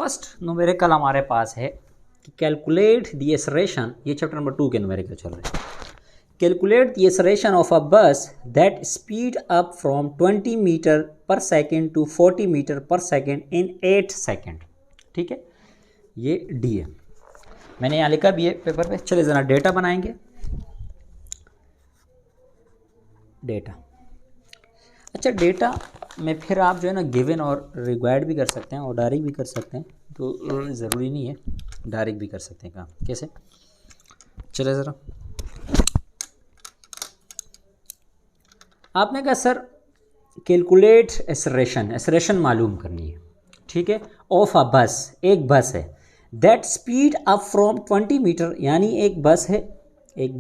First numerical हमारे पास है कि कैलकुलेट द एक्सेलरेशन, ये चैप्टर नंबर 2 के न्यूमेरिकल चल रहे हैं। Calculate the acceleration of a bus that speed up from 20 metre पर सेकेंड टू 40 मीटर पर सेकेंड इन 8 सेकेंड। ठीक है, ये डी है, मैंने यहाँ लिखा भी है पेपर पे। चलिए ज़रा डेटा बनाएंगे। डेटा, अच्छा डेटा में फिर आप जो है ना गिवन और रिक्वायर्ड भी कर सकते हैं और डायरेक्ट भी कर सकते हैं, तो ज़रूरी नहीं है, डायरेक्ट भी कर सकते हैं। काम कैसे, चले ज़रा। आपने कहा सर कैलकुलेट एक्सेलरेशन मालूम करनी है, ठीक है, ऑफ अ बस, एक बस है, that speed up from 20 meter, यानी एक बस है, एक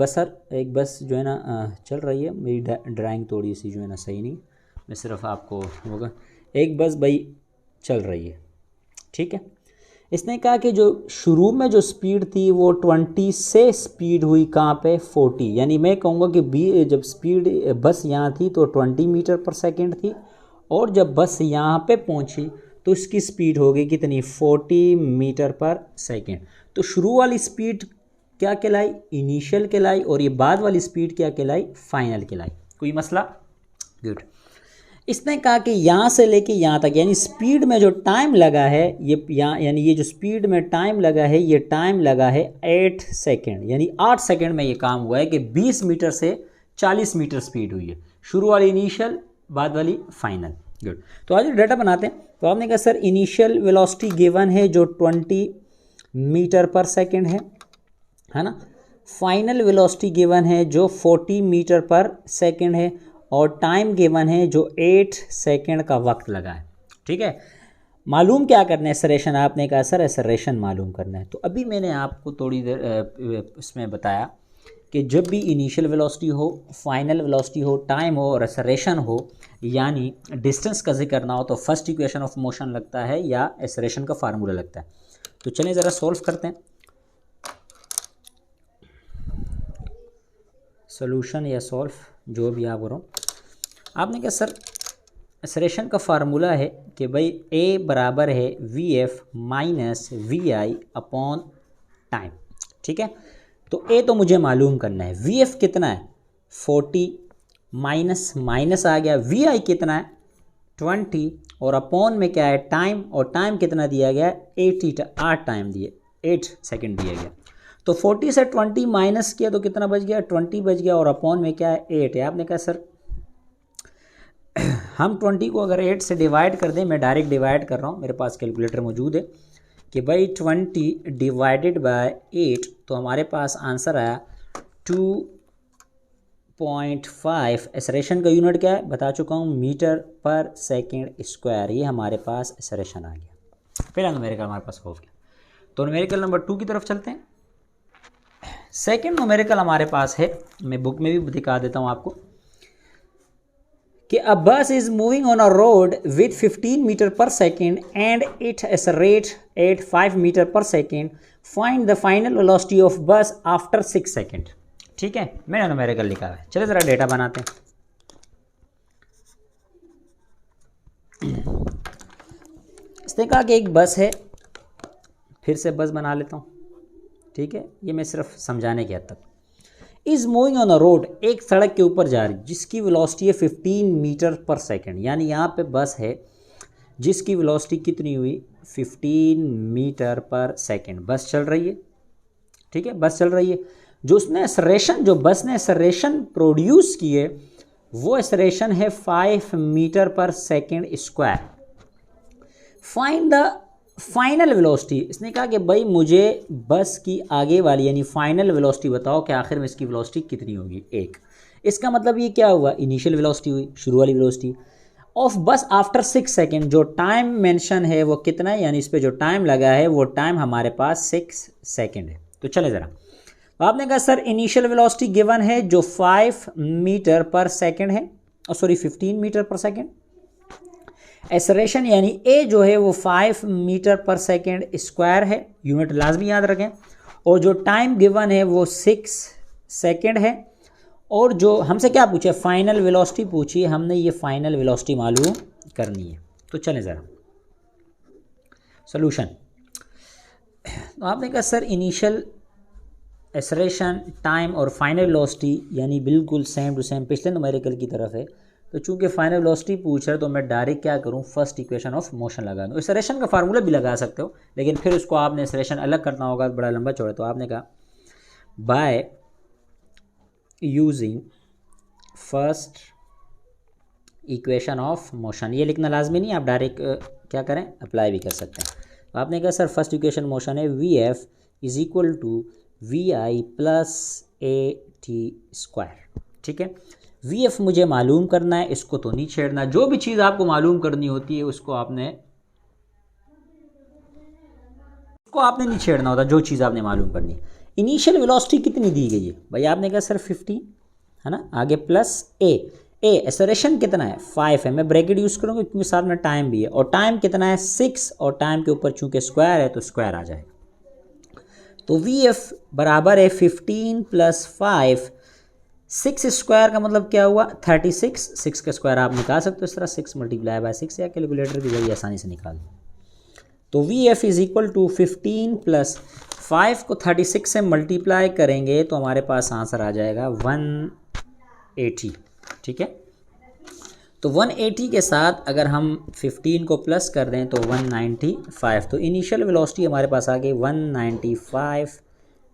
बस जो है ना चल रही है। मेरी ड्राइंग थोड़ी सी जो है ना सही नहीं, मैं सिर्फ आपको होगा, एक बस भाई चल रही है, ठीक है। इसने कहा कि जो शुरू में जो स्पीड थी वो 20 से स्पीड हुई कहाँ पे 40, यानी मैं कहूँगा कि जब स्पीड बस यहाँ थी तो 20 मीटर पर सेकेंड थी, और जब बस यहाँ पे पहुँची तो इसकी स्पीड हो गई कितनी 40 मीटर पर सेकेंड। तो शुरू वाली स्पीड क्या कहलाई, इनिशियल कहलाई, और ये बाद वाली स्पीड क्या कहलाई, फाइनल कहलाई। कोई मसला, गुड। इसने कहा कि यहाँ से लेके यहाँ तक, यानी स्पीड में जो टाइम लगा है ये यहाँ, यानी ये जो स्पीड में टाइम लगा है ये टाइम लगा है 8 सेकेंड, यानी 8 सेकेंड में ये काम हुआ है कि 20 मीटर से 40 मीटर स्पीड हुई है, शुरू वाली इनिशियल, बाद वाली फाइनल। गुड, तो आज डाटा बनाते हैं। तो आपने कहा सर इनिशियल वेलोसिटी गिवन है जो 20 मीटर पर सेकेंड है ना, फाइनल वेलोसिटी गिवन है जो 40 मीटर पर सेकेंड है, और टाइम गिवन है जो 8 सेकेंड का वक्त लगा है। ठीक है, मालूम क्या करना है एक्सेलरेशन, आपने कहा सर एक्सेलरेशन मालूम करना है। तो अभी मैंने आपको थोड़ी देर इसमें बताया कि जब भी इनिशियल वेलोसिटी हो, फाइनल वेलोसिटी हो, टाइम हो और एक्सेलरेशन हो, यानी डिस्टेंस का जिक्र करना हो, तो फर्स्ट इक्वेशन ऑफ मोशन लगता है या एक्सेलरेशन का फार्मूला लगता है। तो चलें ज़रा सॉल्व करते हैं, सोल्यूशन या सॉल्व जो भी आप करो। आपने कहा सर एक्सेलरेशन का फार्मूला है कि भाई ए बराबर है V F minus V I upon time. ठीक है, तो ए तो मुझे मालूम करना है, वी एफ कितना है 40, माइनस माइनस आ गया, वी आई कितना है 20, और अपॉन में क्या है टाइम, और टाइम कितना दिया गया 8 टाइम दिए, 8 सेकेंड दिया गया। तो 40 से 20 माइनस किया तो कितना बच गया 20 बच गया, और अपॉन में क्या है 8 है। आपने कहा सर हम 20 को अगर 8 से डिवाइड कर दें, मैं डायरेक्ट डिवाइड कर रहा हूँ, मेरे पास कैलकुलेटर मौजूद है, कि भाई 20 डिवाइडेड बाय 8, तो हमारे पास आंसर आया 2.5। एक्सेलरेशन का यूनिट क्या है बता चुका हूँ, मीटर पर सेकेंड स्क्वायर, ये हमारे पास एक्सेलरेशन आ गया। पहला न्यूमेरिकल हमारे पास हो गया, तो न्यूमेरिकल नंबर 2 की तरफ चलते हैं। सेकेंड न्यूमेरिकल हमारे पास है, मैं बुक में भी दिखा देता हूँ आपको, कि a bus is moving on a road with 15 metre पर second and it accelerate at 5 metre पर second, find the final velocity of bus after 6 second. ठीक है, मैंने न्यूमेरिकल लिखा है, चलिए ज़रा डेटा बनाते हैं। इसने कहा कि एक बस है, फिर से बस बना लेता हूँ, ठीक है, ये मैं सिर्फ समझाने के हद तक। Is moving on a road, एक सड़क के ऊपर जा रही, जिसकी वेलोसिटी है 15 मीटर पर सेकेंड, यानी यहाँ पे बस है जिसकी वेलोसिटी कितनी हुई 15 मीटर पर सेकेंड, बस चल रही है। ठीक है, बस चल रही है, जो उसने एक्सेलरेशन, जो बस ने एक्सेलरेशन प्रोड्यूस की है वो एक्सेलरेशन है 5 मीटर पर second square. Find the final velocity, इसने कहा कि भाई मुझे बस की आगे वाली यानी फाइनल वेलोसिटी बताओ कि आखिर में इसकी वेलोसिटी कितनी होगी 1। इसका मतलब ये क्या हुआ, इनिशियल वेलोसिटी हुई, शुरू वाली velocity of bus after 6 second, जो टाइम मेंशन है वो कितना है, यानी इस पे जो टाइम लगा है वो टाइम हमारे पास 6 सेकेंड है। तो चले ज़रा, तो आपने कहा सर इनिशियल वेलोसिटी गिवन है जो 5 मीटर पर सेकेंड है, और सॉरी 15 मीटर पर सेकेंड, एक्सेलरेशन यानी ए जो है वो 5 मीटर पर सेकेंड स्क्वायर है, यूनिट लाजमी याद रखें, और जो टाइम गिवन है वो 6 सेकेंड है, और जो हमसे क्या पूछे फाइनल वेलोसिटी पूछी, हमने ये फाइनल वेलोसिटी मालूम करनी है। तो चलें ज़रा सोल्यूशन, तो आपने कहा सर इनिशियल एक्सेलरेशन, टाइम और फाइनल वेलोसिटी यानी बिल्कुल सेम टू सेम पिछले न्यूमेरिकल की तरफ है। तो चूंकि फाइनल वेलोसिटी पूछ रहा है तो मैं डायरेक्ट क्या करूं, फर्स्ट इक्वेशन ऑफ मोशन लगा दूं। एक्सेलरेशन का फार्मूला भी लगा सकते हो, लेकिन फिर उसको आपने एक्सेलरेशन अलग करना होगा, बड़ा लंबा चौड़ा। तो आपने कहा by using first equation of motion, ये लिखना लाजमी नहीं, आप डायरेक्ट क्या करें, अप्लाई भी कर सकते हैं। तो आपने कहा सर फर्स्ट इक्वेशन मोशन है V F is equal to V I plus A T square. ठीक है, वी एफ मुझे मालूम करना है, इसको तो नहीं छेड़ना। जो भी चीज़ आपको मालूम करनी होती है उसको आपने नहीं छेड़ना होता, जो चीज़ आपने मालूम करनी है। इनिशियल वेलोसिटी कितनी दी गई है भाई, आपने कहा सर 15 है ना, आगे प्लस ए एक्सेलरेशन कितना है 5 है, मैं ब्रैकेट यूज़ करूँगा क्योंकि साथ में टाइम भी है, और टाइम कितना है 6, और टाइम के ऊपर चूंकि स्क्वायर है तो स्क्वायर आ जाएगा। तो वी एफ बराबर है 15 प्लस 5, 6 स्क्वायर का मतलब क्या हुआ 36, 6 का स्क्वायर आप निकाल सकते हो इस तरह, 6 मल्टीप्लाई बाय 6, या कैलकुलेटर भी वही आसानी से निकाल दो। तो V F is equal to 15 plus 5 को 36 से मल्टीप्लाई करेंगे तो हमारे पास आंसर आ जाएगा 180। ठीक है, तो 180 के साथ अगर हम 15 को प्लस कर दें तो 195। तो इनिशियल वेलोसिटी हमारे पास आ गई 195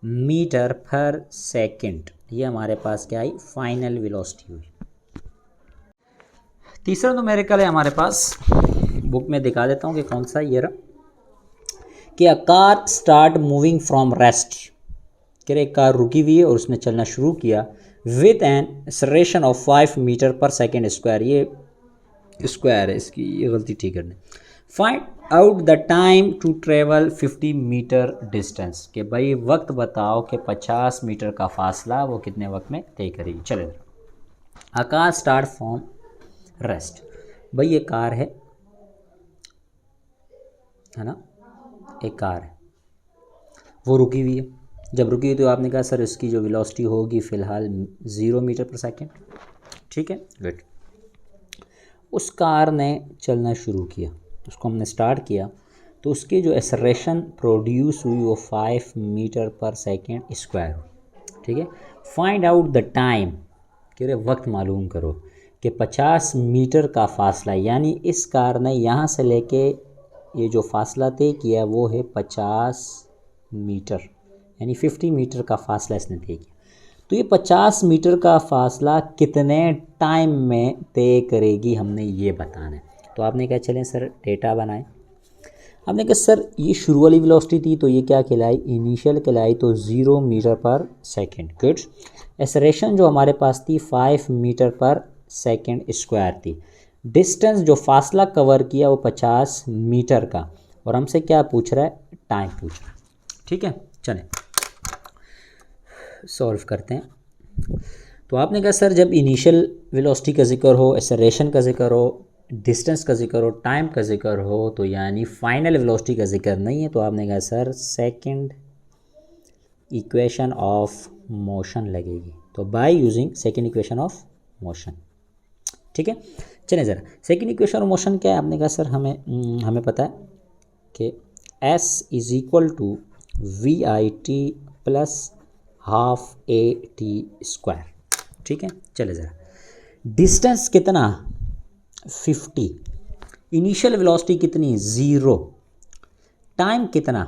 मीटर पर सेकंड। ये हमारे पास क्या आई, फाइनल वेलोसिटी हुई। तीसरा न्यूमेरिकल है हमारे पास, बुक में दिखा देता हूँ कि कौन सा, ये रहा कि a car start moving from rest. कह रहे कार रुकी हुई है और उसने चलना शुरू किया with an acceleration of 5 metre पर सेकेंड स्क्वायर। ये स्क्वायर है, इसकी ये गलती ठीक करनी। Find out the time to travel 50 meter distance, कि भाई वक्त बताओ कि 50 मीटर का फासला वो कितने वक्त में तय करेगी। चले, a car start from rest, भाई ये कार है ना, एक कार है वो रुकी हुई है। जब रुकी हुई तो आपने कहा सर इसकी जो वेलोसिटी होगी फ़िलहाल 0 मीटर पर सेकेंड। ठीक है, गुड। उस कार ने चलना शुरू किया, उसको हमने स्टार्ट किया, तो उसकी जो एक्सेलरेशन प्रोड्यूस हुई वो 5 मीटर पर सेकेंड स्क्वायर हुई। ठीक है, फाइंड आउट द टाइम, कह रहे वक्त मालूम करो कि 50 मीटर का फासला, यानी इस कार ने यहाँ से लेके ये जो फासला तय किया वो है 50 मीटर, यानी 50 मीटर का फासला इसने तय किया। तो ये 50 मीटर का फासला कितने टाइम में तय करेगी, हमने ये बताना है। तो आपने क्या, चलें सर डेटा बनाएं। आपने कहा सर ये शुरू वाली वेलोसिटी थी तो ये क्या कहलाई, इनिशियल कहलाई, तो 0 मीटर पर सेकेंड। गुड। एक्सेलरेशन जो हमारे पास थी 5 मीटर पर सेकेंड स्क्वायर थी। डिस्टेंस जो फासला कवर किया वो 50 मीटर का, और हमसे क्या पूछ रहा है, टाइम पूछ रहा है। ठीक है, चलें सॉल्व करते हैं। तो आपने कहा सर जब इनिशियल वेलोसिटी का जिक्र हो, एक्सेलरेशन का जिक्र हो, डिस्टेंस का जिक्र हो, टाइम का जिक्र हो, तो यानी फाइनल वेलोसिटी का जिक्र नहीं है। तो आपने कहा sir second equation of motion लगेगी, तो by using second equation of motion. ठीक है, चलें ज़रा सेकंड इक्वेशन ऑफ मोशन क्या है। आपने कहा सर हमें पता है कि S is equal to V I T plus half A T square. ठीक है, चले ज़रा डिस्टेंस कितना 50, इनिशियल वेलोसिटी कितनी 0, टाइम कितना,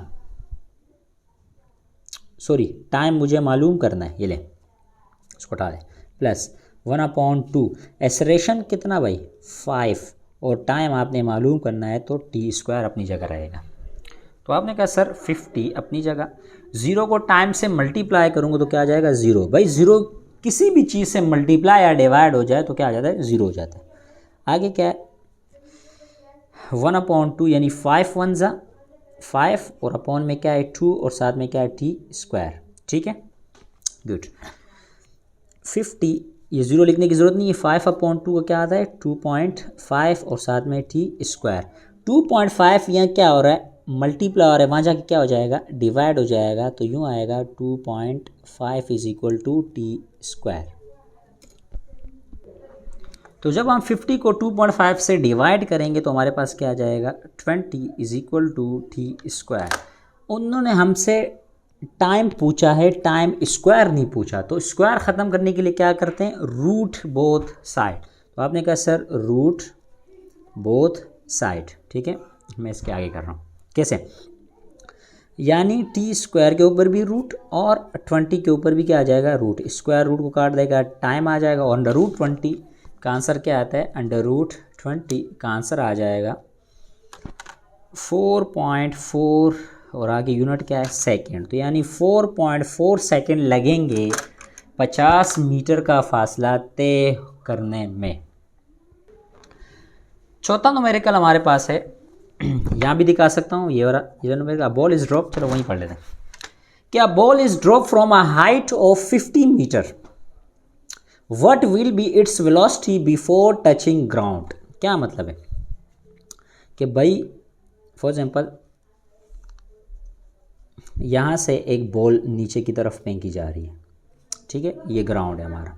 सॉरी टाइम मुझे मालूम करना है, ये ले इसको हटा दे, प्लस 1/2, एक्सेलरेशन कितना भाई 5, और टाइम आपने मालूम करना है तो टी स्क्वायर अपनी जगह रहेगा। तो आपने कहा सर 50 अपनी जगह, 0 को टाइम से मल्टीप्लाई करूँगा तो क्या आ जाएगा 0। भाई 0 किसी भी चीज़ से मल्टीप्लाई या डिवाइड हो जाए तो क्या आ जाता है 0 हो जाता है। आगे क्या है 1/2, यानी 5 1 ज़ा 5, और अपॉन में क्या है 2, और साथ में क्या है टी स्क्वायर। ठीक है, गुड। 50 ये 0 लिखने की ज़रूरत नहीं है, 5/2 का क्या आता है 2.5, और साथ में टी स्क्वायर। 2.5 यहाँ क्या हो रहा है मल्टीप्लाई हो रहा है, वहाँ जाके क्या हो जाएगा डिवाइड हो जाएगा, तो यूँ आएगा 2.5 is equal to T square. तो जब हम 50 को 2.5 से डिवाइड करेंगे तो हमारे पास क्या आ जाएगा 20 is equal to T square. उन्होंने हमसे टाइम पूछा है, टाइम स्क्वायर नहीं पूछा। तो स्क्वायर ख़त्म करने के लिए क्या करते हैं, रूट बोथ साइड। तो आपने कहा सर रूट बोथ साइड, ठीक है। मैं इसके आगे कर रहा हूँ कैसे, यानी टी स्क्वायर के ऊपर भी रूट और 20 के ऊपर भी क्या आ जाएगा, रूट। स्क्वायर रूट को काट देगा, टाइम आ जाएगा, और अंडर रूट 20 का आंसर क्या आता है, अंडर रूट 20 का आंसर आ जाएगा 4.4, और आगे यूनिट क्या है, सेकंड। तो यानी 4.4 सेकंड लगेंगे 50 मीटर का फासला तय करने में। चौथा न्यूमेरिकल हमारे पास है, यहाँ भी दिखा सकता हूँ, ये वाला न्यूमेरिकल, बॉल इज ड्रॉप, चलो वहीं पढ़ लेते हैं। क्या ball is drop from a height of 50 meter, what will be its velocity before touching ground. क्या मतलब है कि भाई फॉर एग्जाम्पल यहाँ से एक बॉल नीचे की तरफ फेंकी जा रही है, ठीक है, ये ग्राउंड है हमारा,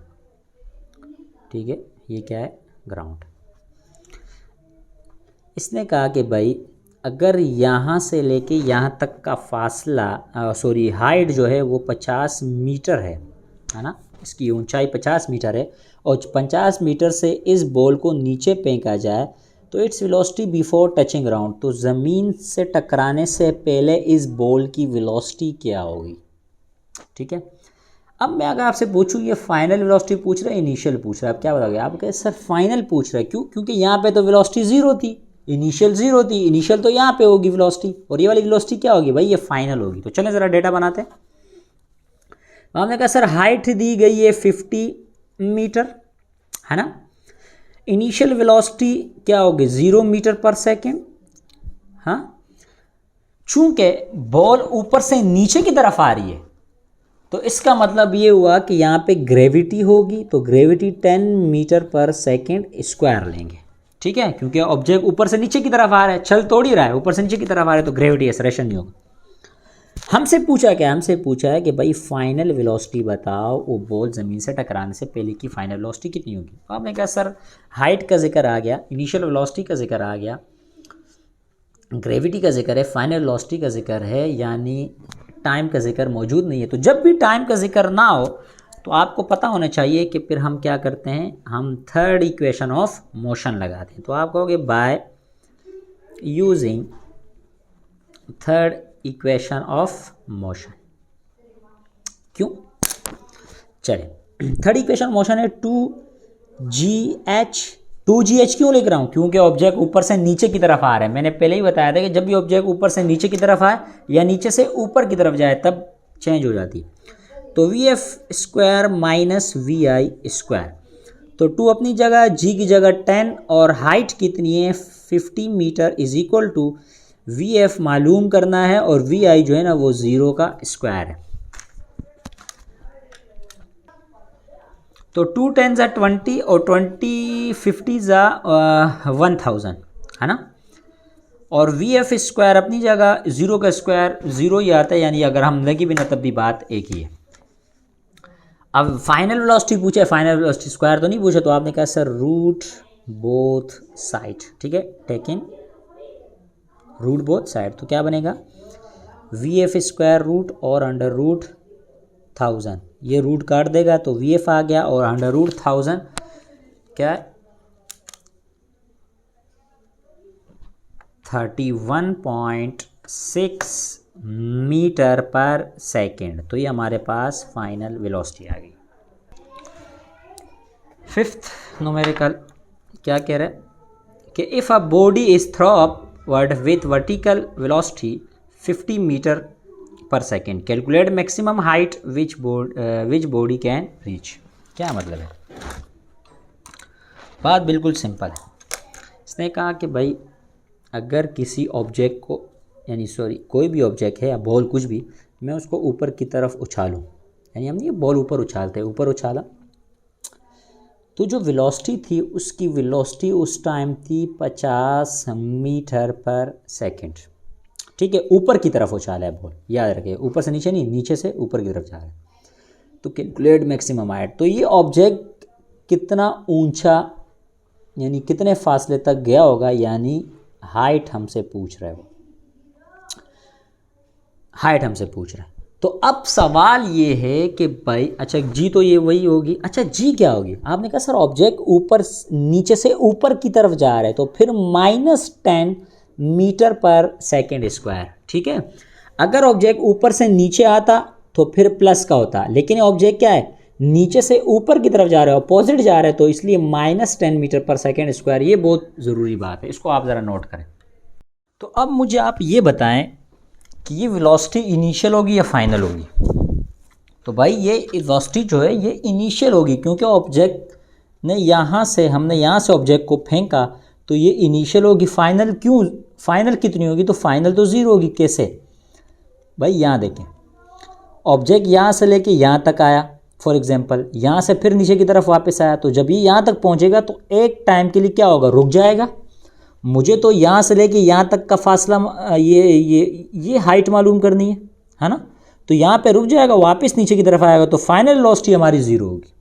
ठीक है, ये क्या है, ग्राउंड। इसने कहा कि भाई अगर यहाँ से लेके यहाँ तक का फासला हाइट जो है वो 50 मीटर है ना, इसकी ऊंचाई 50 मीटर है, और 50 मीटर से इस बॉल को नीचे फेंका जाए तो it's velocity before touching ground, तो ज़मीन से टकराने से पहले इस बॉल की वेलोसिटी क्या होगी, ठीक है। अब मैं अगर आपसे पूछूं ये फाइनल वेलोसिटी पूछ रहा है, इनिशियल पूछ रहा है, आप क्या बताओगे, आप कहे सर फाइनल पूछ रहा है, क्यों, क्योंकि यहाँ पे तो वेलोसिटी ज़ीरो थी, इनिशियल ज़ीरो थी, इनिशियल तो यहाँ पे होगी वेलोसिटी, और ये वाली वेलोसिटी क्या होगी भाई, ये फाइनल होगी। तो चलें ज़रा डेटा बनाते हैं। हमने कहा सर हाइट दी गई है 50 मीटर, है ना, इनिशियल वेलोसिटी क्या होगी 0 मीटर पर सेकेंड। हाँ, चूंकि बॉल ऊपर से नीचे की तरफ आ रही है तो इसका मतलब ये हुआ कि यहाँ पे ग्रेविटी होगी, तो ग्रेविटी 10 मीटर पर सेकेंड स्क्वायर लेंगे, ठीक है, क्योंकि ऑब्जेक्ट ऊपर से नीचे की तरफ आ रहा है, चल तोड़ ही रहा है, ऊपर से नीचे की तरफ आ रहा है, तो ग्रेविटी एक्सेलरेशन नहीं होगा। हमसे पूछा क्या, हमसे पूछा है कि भाई फाइनल वेलोसिटी बताओ, वो बॉल ज़मीन से टकराने से पहले की फाइनल वेलोसिटी कितनी होगी। तो आपने कहा सर हाइट का जिक्र आ गया, इनिशियल वेलोसिटी का जिक्र आ गया, ग्रेविटी का जिक्र है, फाइनल वेलोसिटी का जिक्र है, यानी टाइम का जिक्र मौजूद नहीं है। तो जब भी टाइम का जिक्र ना हो तो आपको पता होना चाहिए कि फिर हम क्या करते हैं, हम थर्ड इक्वेशन ऑफ मोशन लगाते हैं। तो आप कहोगे by using third equation of motion. क्यों, चले थर्ड इक्वेशन मोशन है 2gh। 2gh क्यों लिख रहा हूँ, क्योंकि ऑब्जेक्ट ऊपर से नीचे की तरफ आ रहा है। मैंने पहले ही बताया था कि जब भी ऑब्जेक्ट ऊपर से नीचे की तरफ आए या नीचे से ऊपर की तरफ जाए तब चेंज हो जाती है। तो vf square minus vi square, तो 2 अपनी जगह, g की जगह 10, और हाइट कितनी है 50 meter is equal to vf मालूम करना है, और vi जो है ना वो 0 का स्क्वायर है। तो 2 10 ज़ा 20 और 20 50 ज़ा 1000, है ना, और vf स्क्वायर अपनी जगह, 0 का स्क्वायर 0 ही आता है, यानी अगर हम लगी भी ना तब भी बात एक ही है। अब फाइनल वेलोसिटी पूछे, फाइनल वेलोसिटी स्क्वायर तो नहीं पूछा, तो आपने कहा सर रूट बोथ साइड, ठीक है, टेकिंग रूट बोथ साइड। तो क्या बनेगा vf स्क्वायर रूट और अंडर रूट 1000, ये रूट काट देगा तो vf आ गया, और अंडर रूट 1000 क्या है 31.6 मीटर पर सेकेंड। तो ये हमारे पास फाइनल वेलोसिटी आ गई। फिफ्थ न्यूमेरिकल क्या कह रहा है कि if a body is throw upward with vertical velocity 50 metre पर second, calculate maximum height which body can reach. क्या मतलब है, बात बिल्कुल सिंपल है। इसने कहा कि भाई अगर किसी ऑब्जेक्ट को, यानी कोई भी ऑब्जेक्ट है या बॉल कुछ भी, मैं उसको ऊपर की तरफ उछालूँ, यानी हम ये बॉल ऊपर उछालते हैं, ऊपर उछाला तो जो वेलोसिटी थी उसकी वेलोसिटी उस टाइम थी 50 मीटर पर सेकेंड, ठीक है, ऊपर की तरफ उछाला है बॉल, याद रखिए, ऊपर से नीचे नहीं, नीचे से ऊपर की तरफ जा रहा है। तो कैलकुलेट मैक्सिमम हाइट, तो ये ऑब्जेक्ट कितना ऊंचा, यानी कितने फासले तक गया होगा, यानी हाइट हमसे पूछ रहा है वो। हाइट हमसे पूछ रहा है। तो अब सवाल ये है कि भाई अच्छा जी तो ये वही होगी, अच्छा जी क्या होगी? आपने कहा सर ऑब्जेक्ट ऊपर नीचे से ऊपर की तरफ जा रहा है तो फिर -10 मीटर पर सेकेंड स्क्वायर। ठीक है, अगर ऑब्जेक्ट ऊपर से नीचे आता तो फिर प्लस का होता, लेकिन ऑब्जेक्ट क्या है नीचे से ऊपर की तरफ जा रहा है, अपोजिट जा रहा है, तो इसलिए -10 मीटर पर सेकेंड स्क्वायर। ये बहुत ज़रूरी बात है, इसको आप ज़रा नोट करें। तो अब मुझे आप ये बताएं कि ये वेलोसिटी इनिशियल होगी या फाइनल होगी? तो भाई ये वेलोसिटी जो है ये इनिशियल होगी, क्योंकि ऑब्जेक्ट ने हमने यहाँ से ऑब्जेक्ट को फेंका तो ये इनिशियल होगी। फाइनल क्यों? फाइनल कितनी होगी? तो फाइनल तो 0 होगी। कैसे भाई? यहाँ देखें, ऑब्जेक्ट यहाँ से लेके यहाँ तक आया, फॉर एग्जांपल यहाँ से फिर नीचे की तरफ वापस आया, तो जब ये यहाँ तक पहुँचेगा तो एक टाइम के लिए क्या होगा? रुक जाएगा। मुझे तो यहाँ से लेके यहाँ तक का फासला ये हाइट मालूम करनी है ना? तो यहाँ पे रुक जाएगा, वापस नीचे की तरफ आएगा, तो फाइनल वेलोसिटी हमारी 0 होगी।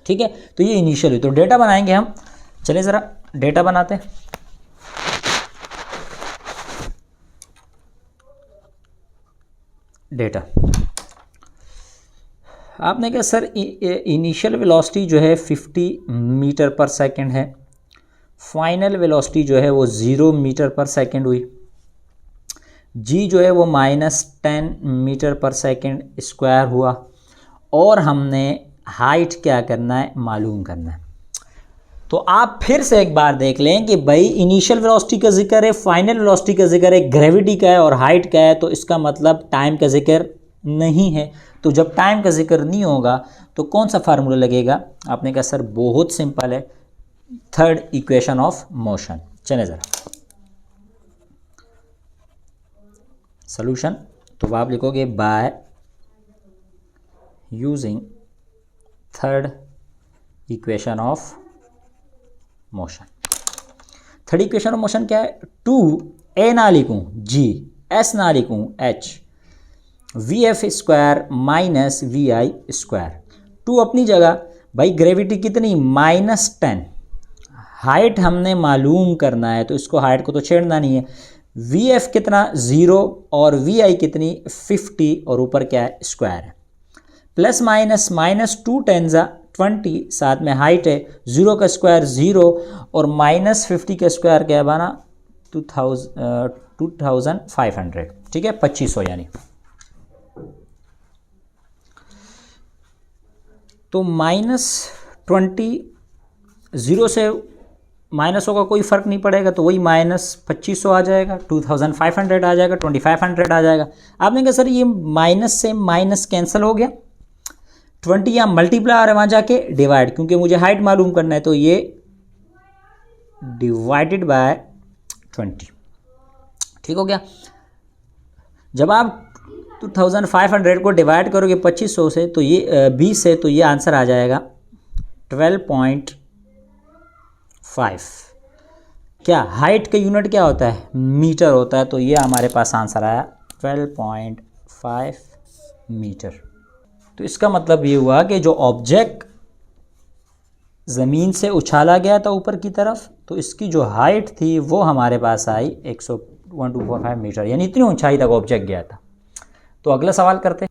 ठीक है, तो ये इनिशियल हुई। तो डेटा बनाएंगे हम, चलिए ज़रा डेटा बनाते हैं। डेटा आपने कहा सर इनिशियल वेलोसिटी जो है 50 मीटर पर सेकेंड है, फाइनल वेलोसिटी जो है वो 0 मीटर पर सेकेंड हुई, जी जो है वो -10 मीटर पर सेकेंड स्क्वायर हुआ, और हमने हाइट क्या करना है? मालूम करना है। तो आप फिर से एक बार देख लें कि भाई इनिशियल वेलोसिटी का जिक्र है, फाइनल वेलोसिटी का जिक्र है, ग्रेविटी का है और हाइट का है, तो इसका मतलब टाइम का जिक्र नहीं है। तो जब टाइम का जिक्र नहीं होगा तो कौन सा फार्मूला लगेगा? आपने कहा सर बहुत सिंपल है, थर्ड इक्वेशन ऑफ मोशन। चले ज़रा सॉल्यूशन। तो आप लिखोगे by using third equation of motion. Third equation of motion क्या है? 2a ना लिखूं g, s ना लिखूं h, vf square minus vi square. 2 अपनी जगह, भाई ग्रेविटी कितनी? -10, हाइट हमने मालूम करना है तो इसको हाइट को तो छेड़ना नहीं है। vf कितना? 0, और vi कितनी? 50, और ऊपर क्या है? स्क्वायर है। प्लस माइनस -2 × 20, साथ में हाइट है, 0 का स्क्वायर 0, और -50 का स्क्वायर क्या बना? 2500। ठीक है, 2500 यानी। तो -20, 0 से माइनस होगा, कोई फ़र्क नहीं पड़ेगा, तो वही -2500 आ जाएगा, 2500 आ जाएगा, 2500 आ जाएगा। आपने कहा सर ये माइनस से माइनस कैंसिल हो गया, 20 यहाँ मल्टीप्लाई आ रहा है, वहाँ जाके डिवाइड, क्योंकि मुझे हाइट मालूम करना है, तो ये डिवाइडेड बाय 20। ठीक हो गया। जब आप 2500 को डिवाइड करोगे 2500 से, तो ये 20 से, तो ये आंसर आ जाएगा 12.5। क्या हाइट का यूनिट क्या होता है? मीटर होता है, तो ये हमारे पास आंसर आया 12.5 मीटर। तो इसका मतलब ये हुआ कि जो ऑब्जेक्ट ज़मीन से उछाला गया था ऊपर की तरफ, तो इसकी जो हाइट थी वो हमारे पास आई 1245 मीटर, यानी इतनी ऊंचाई तक ऑब्जेक्ट गया था। तो अगला सवाल करते हैं।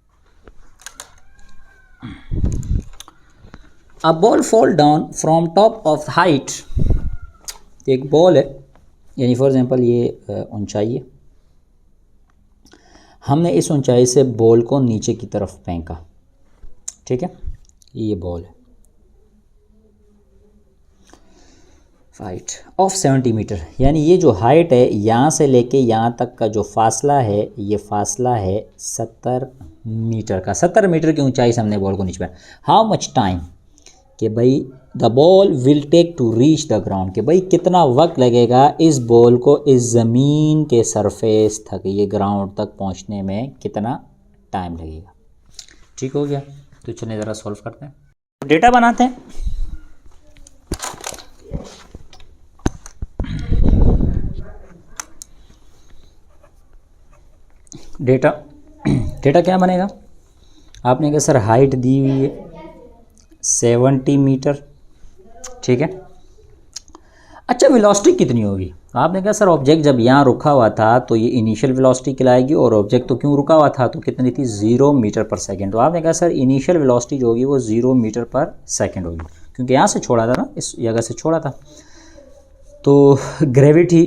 A ball fall down from top of height. एक बॉल है, यानी फॉर एग्जांपल ये ऊंचाई है, हमने इस ऊंचाई से बॉल को नीचे की तरफ फेंका। ठीक है, ये बॉल है, हाइट ऑफ 70 मीटर, यानी ये जो हाइट है यहाँ से लेके यहाँ तक का जो फासला है, ये फासला है 70 मीटर का। 70 मीटर की ऊंचाई से हमने बॉल को नीचे फेंका। हाउ मच टाइम, कि भाई the ball will take to reach the ground, कि भाई कितना वक्त लगेगा इस बॉल को इस ज़मीन के सरफेस तक, ये ग्राउंड तक पहुंचने में कितना टाइम लगेगा। ठीक हो गया। तो चलिए ज़रा सॉल्व करते हैं, डेटा बनाते हैं। डेटा क्या बनेगा? आपने कहा सर हाइट दी हुई है 70 मीटर। ठीक है, अच्छा वेलोसिटी कितनी होगी? आपने कहा सर ऑब्जेक्ट जब यहाँ रुका हुआ था तो ये इनिशियल वेलोसिटी कहलाएगी, और ऑब्जेक्ट तो क्यों रुका हुआ था तो कितनी थी? 0 मीटर पर सेकेंड। तो आपने कहा सर इनिशियल वेलोसिटी जो होगी वो 0 मीटर पर सेकेंड होगी, क्योंकि यहाँ से छोड़ा था ना, इस जगह से छोड़ा था। तो ग्रेविटी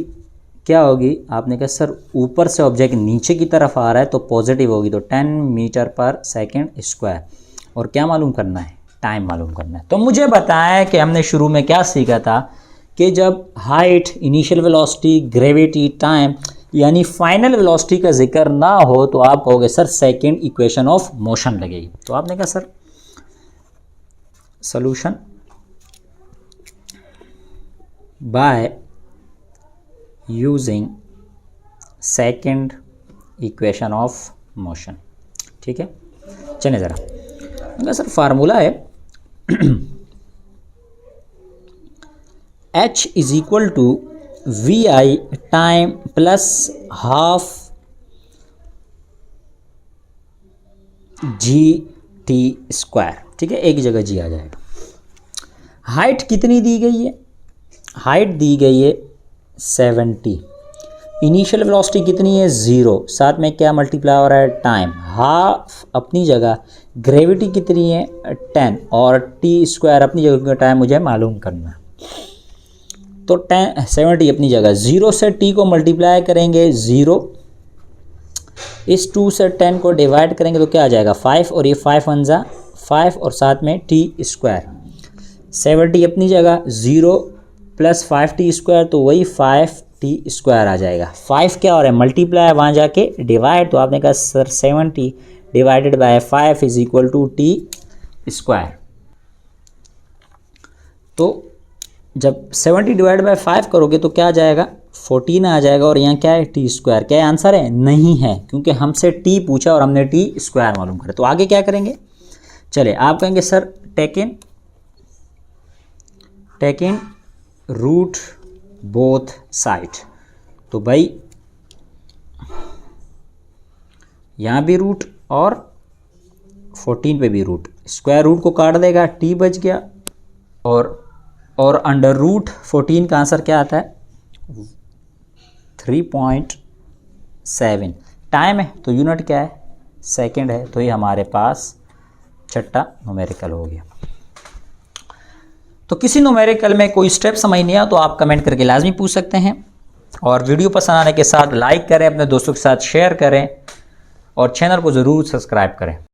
क्या होगी? आपने कहा सर ऊपर से ऑब्जेक्ट नीचे की तरफ आ रहा है तो पॉजिटिव होगी, तो 10 मीटर पर सेकेंड स्क्वायर। और क्या मालूम करना है? टाइम मालूम करना है। तो मुझे बताया कि हमने शुरू में क्या सीखा था कि जब height, initial velocity, gravity, time यानी फाइनल वेलोसिटी का जिक्र ना हो तो आप कहोगे sir second equation of motion लगेगी। तो आपने कहा sir solution by using second equation of motion. ठीक है, चलिए ज़रा सर फार्मूला है h is equal to V I time plus half G T square. ठीक है, एक जगह जी आ जाएगा। हाइट कितनी दी गई है? हाइट दी गई है 70। इनिशियल वेलोसिटी कितनी है? 0। साथ में क्या मल्टीप्लाई हो रहा है? टाइम। हाफ अपनी जगह। ग्रेविटी कितनी है? 10। और टी स्क्वायर अपनी जगह का टाइम मुझे मालूम करना है। तो 70 अपनी जगह। 0 से t को मल्टीप्लाई करेंगे 0, इस 2 से 10 को डिवाइड करेंगे तो क्या आ जाएगा? 5, और ये 5 1 जा 5, और साथ में टी स्क्वायर। 70 अपनी जगह, 0 प्लस 5t स्क्वायर तो वही 5t स्क्वायर आ जाएगा। 5 क्या हो रहा है? मल्टीप्लाई, वहाँ जाके डिवाइड। तो आपने कहा sir 70 divided by 5 is equal to T square. तो जब 70 डिवाइड बाय 5 करोगे तो क्या आ जाएगा? 14 आ जाएगा। और यहाँ क्या है? T square. क्या आंसर है? नहीं है, क्योंकि हमसे टी पूछा और हमने टी स्क्वायर मालूम करा। तो आगे क्या करेंगे? चलिए आप कहेंगे सर टेक इन रूट बोथ साइड। तो भाई यहाँ भी रूट और 14 पे भी रूट, स्क्वायर रूट को काट देगा, टी बच गया। और अंडर रूट 14 का आंसर क्या आता है? 3.7। टाइम है तो यूनिट क्या है? सेकंड है। तो ये हमारे पास छठा न्यूमेरिकल हो गया। तो किसी न्यूमेरिकल में कोई स्टेप समझ नहीं आया तो आप कमेंट करके लाजमी पूछ सकते हैं। और वीडियो पसंद आने के साथ लाइक करें, अपने दोस्तों के साथ शेयर करें, और चैनल को ज़रूर सब्सक्राइब करें।